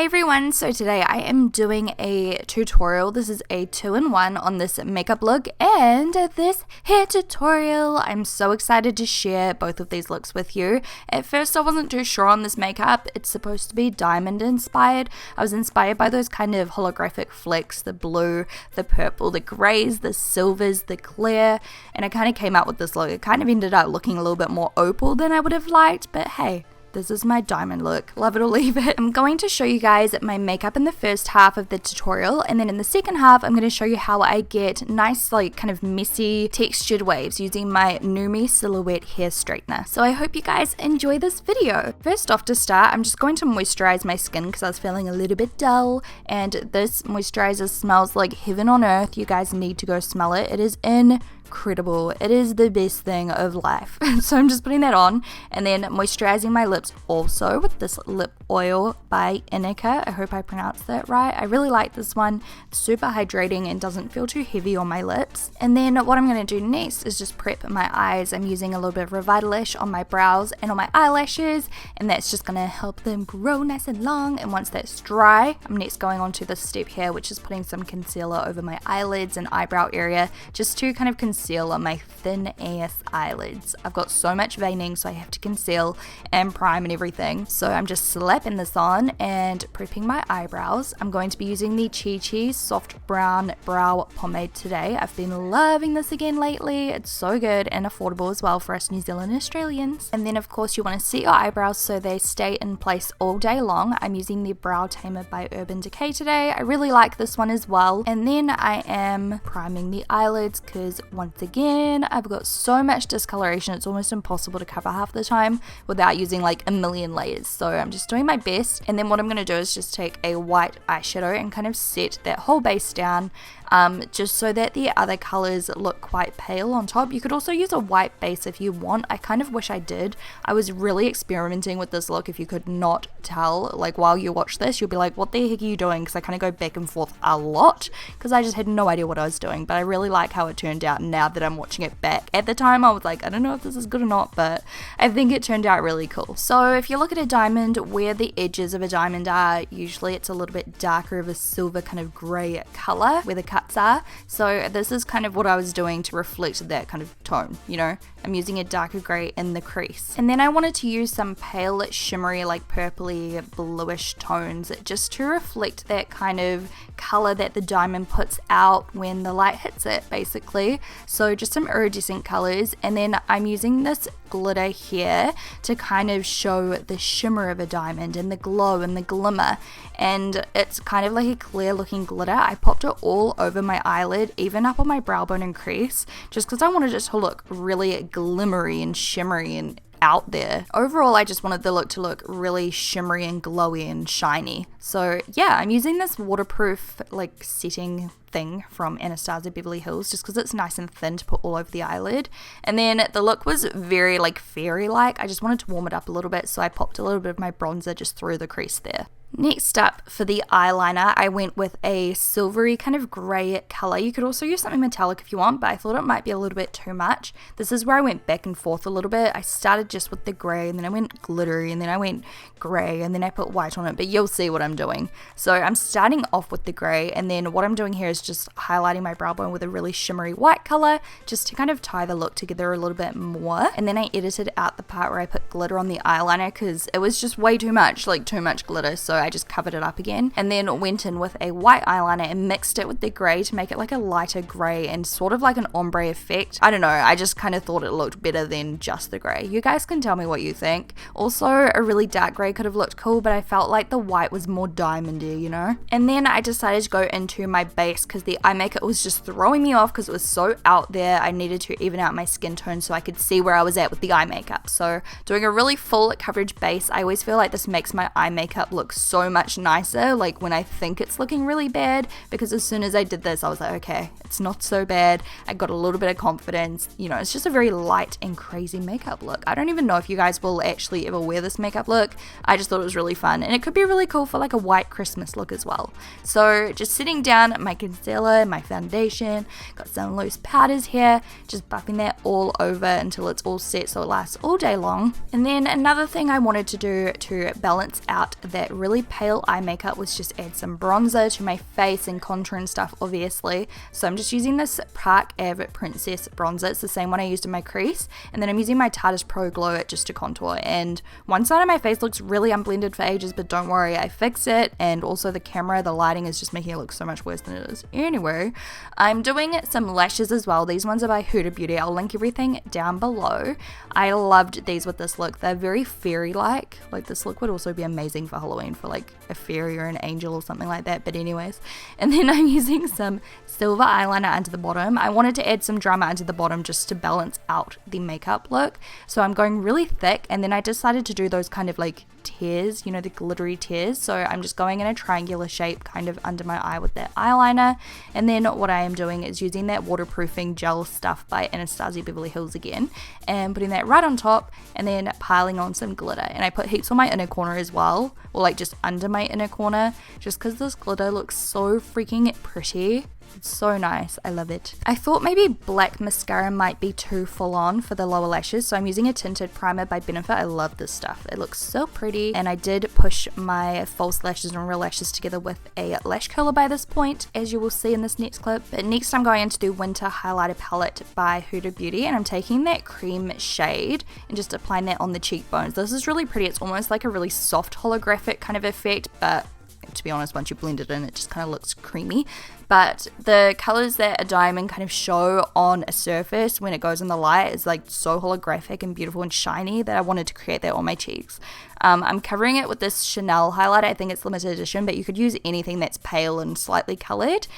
Hey everyone, so today I am doing a tutorial. This is a 2-in-1 on this makeup look and this hair tutorial. I'm so excited to share both of these looks with you. At first I wasn't too sure on this makeup. It's supposed to be diamond inspired. I was inspired by those kind of holographic flecks, the blue, the purple, the greys, the silvers, the clear, and I kind of came out with this look. It kind of ended up looking a little bit more opal than I would have liked, but hey, this is my diamond look. Love it or leave it. I'm going to show you guys my makeup in the first half of the tutorial, and then in the second half I'm going to show you how I get nice, like, kind of messy textured waves using my Numi Silhouette hair straightener. So I hope you guys enjoy this video. First off, to start, I'm just going to moisturize my skin because I was feeling a little bit dull, and this moisturizer smells like heaven on earth. You guys need to go smell it. It is incredible. It is the best thing of life. So I'm just putting that on and then moisturizing my lips also with this lip oil by ENQUIRIES. I hope I pronounced that right. I really like this one. It's super hydrating and doesn't feel too heavy on my lips. And then what I'm going to do next is just prep my eyes. I'm using a little bit of Revitalish on my brows and on my eyelashes, and that's just going to help them grow nice and long. And once that's dry, I'm next going on to this step here, which is putting some concealer over my eyelids and eyebrow area just to kind of conceal on my thin ass eyelids. I've got so much veining, so I have to conceal and prime and everything. So I'm just slapping this on and prepping my eyebrows. I'm going to be using the Chi Chi Soft Brown Brow Pomade today. I've been loving this again lately. It's so good and affordable as well for us New Zealand Australians. And then of course you want to set your eyebrows so they stay in place all day long. I'm using the Brow Tamer by Urban Decay today. I really like this one as well. And then I am priming the eyelids because once again, I've got so much discoloration, it's almost impossible to cover half the time without using like a million layers. So I'm just doing my best. And then what I'm going to do is just take a white eyeshadow and kind of set that whole base down, just so that the other colors look quite pale on top. You could also use a white base if you want. I kind of wish I did. I was really experimenting with this look. If you could not tell, like while you watch this, you'll be like, what the heck are you doing? Because I kind of go back and forth a lot because I just had no idea what I was doing. But I really like how it turned out now that I'm watching it back. At the time I was like, I don't know if this is good or not, but I think it turned out really cool. So if you look at a diamond, where the edges of a diamond are, usually it's a little bit darker of a silver kind of grey colour where the cuts are. So this is kind of what I was doing to reflect that kind of tone, you know. I'm using a darker grey in the crease. And then I wanted to use some pale shimmery, like purpley bluish tones just to reflect that kind of colour that the diamond puts out when the light hits it, basically. So just some iridescent colours, and then I'm using this glitter here to kind of show the shimmer of a diamond and the glow and the glimmer, and it's kind of like a clear looking glitter. I popped it all over my eyelid, even up on my brow bone and crease, just because I wanted it to look really glimmery and shimmery and out there. Overall, I just wanted the look to look really shimmery and glowy and shiny. So yeah, I'm using this waterproof like setting thing from Anastasia Beverly Hills just because it's nice and thin to put all over the eyelid. And then the look was very like fairy like. I just wanted to warm it up a little bit, so I popped a little bit of my bronzer just through the crease there. Next up, for the eyeliner, I went with a silvery kind of grey colour. You could also use something metallic if you want, but I thought it might be a little bit too much. This is where I went back and forth a little bit. I started just with the grey, and then I went glittery, and then I went grey, and then I put white on it, but you'll see what I'm doing. So I'm starting off with the grey, and then what I'm doing here is just highlighting my brow bone with a really shimmery white colour, just to kind of tie the look together a little bit more. And then I edited out the part where I put glitter on the eyeliner because it was just way too much, like too much glitter, so I just covered it up again, and then went in with a white eyeliner and mixed it with the grey to make it like a lighter grey and sort of like an ombre effect. I don't know, I just kind of thought it looked better than just the grey. You guys can tell me what you think. Also, a really dark grey could have looked cool, but I felt like the white was more diamondy, you know? And then I decided to go into my base because the eye makeup was just throwing me off because it was so out there. I needed to even out my skin tone so I could see where I was at with the eye makeup. So doing a really full coverage base, I always feel like this makes my eye makeup look so much nicer, like when I think it's looking really bad, because as soon as I did this I was like, okay, it's not so bad. I got a little bit of confidence, you know. It's just a very light and crazy makeup look. I don't even know if you guys will actually ever wear this makeup look. I just thought it was really fun, and it could be really cool for like a white Christmas look as well. So just sitting down my concealer, my foundation, got some loose powders here, just buffing that all over until it's all set so it lasts all day long. And then another thing I wanted to do to balance out that really really pale eye makeup was just add some bronzer to my face and contour and stuff, obviously. So I'm just using this Park Ave Princess bronzer. It's the same one I used in my crease. And then I'm using my Tarte Pro Glow It just to contour. And one side of my face looks really unblended for ages, but don't worry, I fixed it. And also the camera, the lighting is just making it look so much worse than it is. Anyway, I'm doing some lashes as well. These ones are by Huda Beauty. I'll link everything down below. I loved these with this look. They're very fairy-like. Like, this look would also be amazing for Halloween for like a fairy or an angel or something like that. But anyways, and then I'm using some silver eyeliner under the bottom. I wanted to add some drama under the bottom just to balance out the makeup look. So I'm going really thick, and then I decided to do those kind of like tears, you know, the glittery tears. So I'm just going in a triangular shape kind of under my eye with that eyeliner. And then what I am doing is using that waterproofing gel stuff by Anastasia Beverly Hills again, and putting that right on top, and then piling on some glitter. And I put heaps on my inner corner as well, or like just under my inner corner, just because this glitter looks so freaking pretty. It's so nice. I love it. I thought maybe black mascara might be too full on for the lower lashes, so I'm using a tinted primer by Benefit. I love this stuff. It looks so pretty, and I did push my false lashes and real lashes together with a lash curler by this point, as you will see in this next clip. But next I'm going into the Winter Highlighter Palette by Huda Beauty, and I'm taking that cream shade and just applying that on the cheekbones. This is really pretty. It's almost like a really soft holographic kind of effect, but to be honest, once you blend it in, it just kind of looks creamy. But the colors that a diamond kind of show on a surface when it goes in the light is like so holographic and beautiful and shiny that I wanted to create that on my cheeks. I'm covering it with this Chanel highlighter. I think it's limited edition, but you could use anything that's pale and slightly colored.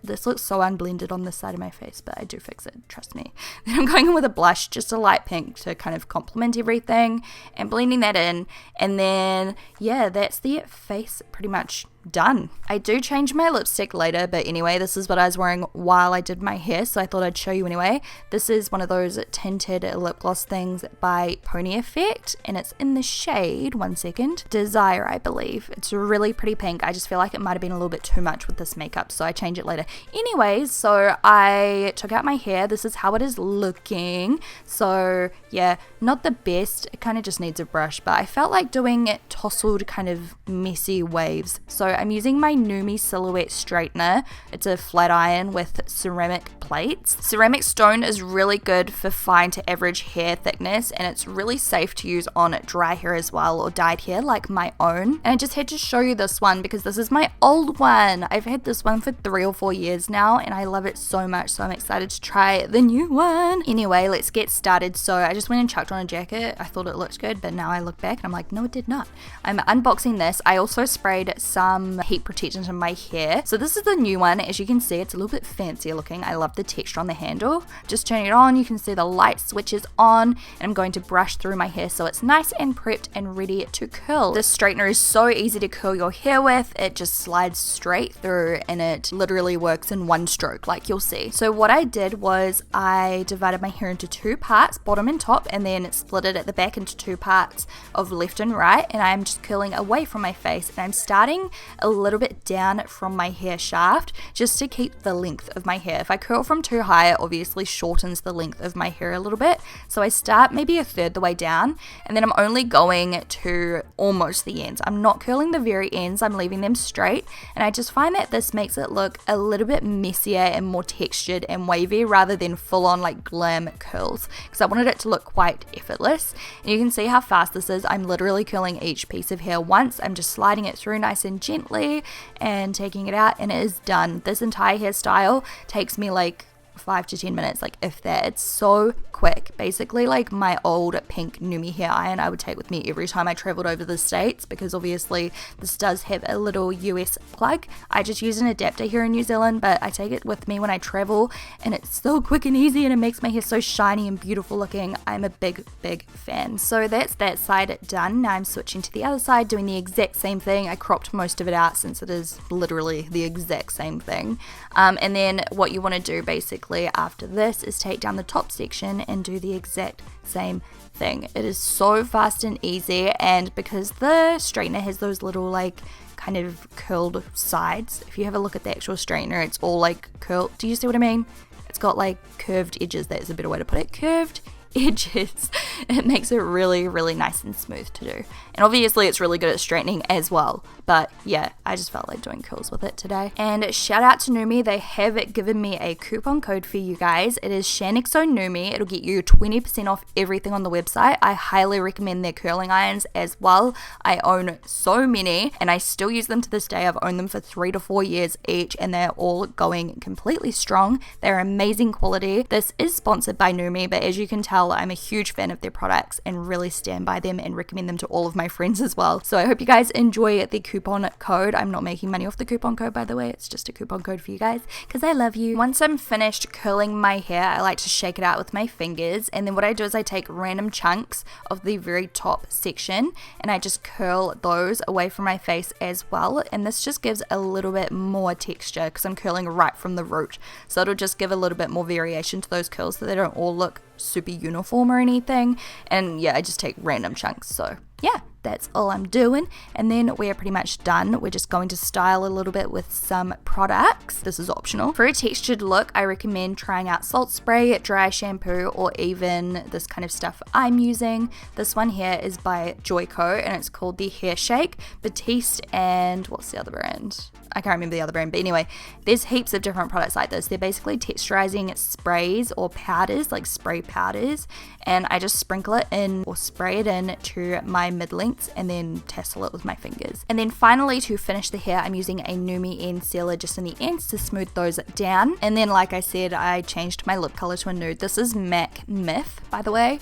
This looks so unblended on this side of my face, but I do fix it, trust me. Then I'm going in with a blush, just a light pink to kind of complement everything, and blending that in. And then, yeah, that's the face pretty much done. I do change my lipstick later, but anyway, this is what I was wearing while I did my hair, so I thought I'd show you anyway. This is one of those tinted lip gloss things by Pony Effect, and it's in the shade, one second, Desire, I believe. It's really pretty pink. I just feel like it might have been a little bit too much with this makeup, so I change it later. Anyways, so I took out my hair. This is how it is looking. So yeah, not the best. It kind of just needs a brush, but I felt like doing tousled kind of messy waves. So I'm using my Numi Silhouette Straightener. It's a flat iron with ceramic plates. Ceramic stone is really good for fine to average hair thickness, and it's really safe to use on dry hair as well, or dyed hair like my own. And I just had to show you this one because this is my old one. I've had this one for 3 or 4 years now, and I love it so much, so I'm excited to try the new one. Anyway, let's get started. So I just went and chucked on a jacket. I thought it looked good, but now I look back and I'm like, no, it did not. I'm unboxing this. I also sprayed some heat protectant in my hair. So this is the new one. As you can see, it's a little bit fancier looking. I love the texture on the handle. Just turning it on, you can see the light switches on, and I'm going to brush through my hair so it's nice and prepped and ready to curl. This straightener is so easy to curl your hair with. It just slides straight through, and it literally works in one stroke, like you'll see. So what I did was I divided my hair into 2 parts, bottom and top, and then split it at the back into 2 parts of left and right, and I'm just curling away from my face, and I'm starting a little bit down from my hair shaft just to keep the length of my hair. If I curl from too high, it obviously shortens the length of my hair a little bit. So I start maybe a third the way down, and then I'm only going to almost the ends. I'm not curling the very ends, I'm leaving them straight, and I just find that this makes it look a little bit messier and more textured and wavy rather than full on like glam curls, because I wanted it to look quite effortless. And you can see how fast this is. I'm literally curling each piece of hair once. I'm just sliding it through nice and gently and taking it out, and it is done. This entire hairstyle takes me like 5 to 10 minutes, like if that. It's so quick. Basically like my old pink Numi hair iron I would take with me every time I traveled over the States, because obviously this does have a little US plug. I just use an adapter here in New Zealand, but I take it with me when I travel, and it's so quick and easy, and it makes my hair so shiny and beautiful looking. I'm a big fan. So that's that side done. Now I'm switching to the other side, doing the exact same thing. I cropped most of it out since it is literally the exact same thing. And then what you want to do basically after this is take down the top section and do the exact same thing. It is so fast and easy, and because the straightener has those little like kind of curled sides, if you have a look at the actual straightener, it's all like curled. Do you see what I mean? It's got like curved edges. That's a better way to put it. Curved edges. It makes it really, really nice and smooth to do. And obviously it's really good at straightening as well. But yeah, I just felt like doing curls with it today. And shout out to Numi, they have given me a coupon code for you guys. It is Shaaanxo Numi. It'll get you 20% off everything on the website. I highly recommend their curling irons as well. I own so many and I still use them to this day. I've owned them for 3 to 4 years each and they're all going completely strong. They're amazing quality. This is sponsored by Numi, but as you can tell, I'm a huge fan of their products and really stand by them and recommend them to all of my friends as well. So I hope you guys enjoy the coupon code. I'm not making money off the coupon code, by the way. It's just a coupon code for you guys because I love you. Once I'm finished curling my hair, I like to shake it out with my fingers, and then what I do is I take random chunks of the very top section and I just curl those away from my face as well, and this just gives a little bit more texture because I'm curling right from the root, so it'll just give a little bit more variation to those curls so they don't all look super uniform or anything. And yeah, I just take random chunks. So yeah, that's all I'm doing, and then we are pretty much done. We're just going to style a little bit with some products. This is optional. For a textured look, I recommend trying out salt spray, dry shampoo, or even this kind of stuff I'm using. This one here is by Joico and it's called the Hair Shake, Batiste, and what's the other brand? I can't remember the other brand, but anyway, there's heaps of different products like this. They're basically texturizing sprays or powders, like spray powders, and I just sprinkle it in or spray it in to my mid-lengths and then tassel it with my fingers. And then finally, to finish the hair, I'm using a Numi end sealer just in the ends to smooth those down. And then, like I said, I changed my lip color to a nude. This is MAC Myth, by the way,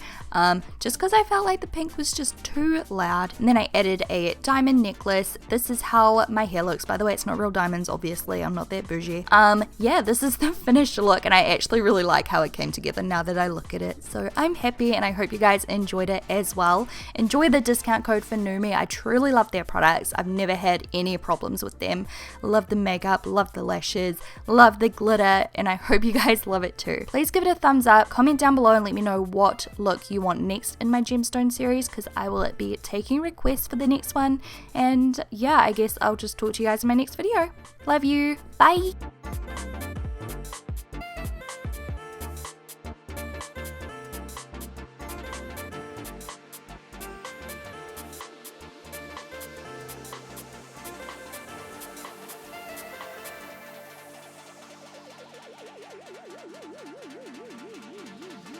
just because I felt like the pink was just too loud. And then I added a diamond necklace. This is how my hair looks, by the way. It's not real diamonds, obviously. I'm not that bougie. Yeah, this is the finished look, and I actually really like how it came together now that I look at it. So I'm happy, and I hope you guys enjoyed it as well. Enjoy the discount code for Numi. I truly love their products. I've never had any problems with them. Love the makeup, love the lashes, love the glitter, and I hope you guys love it too. Please give it a thumbs up, comment down below and let me know what look you want next in my Gemstone series, because I will be taking requests for the next one. And yeah, I guess I'll just talk to you guys in my next video. Love you. Bye.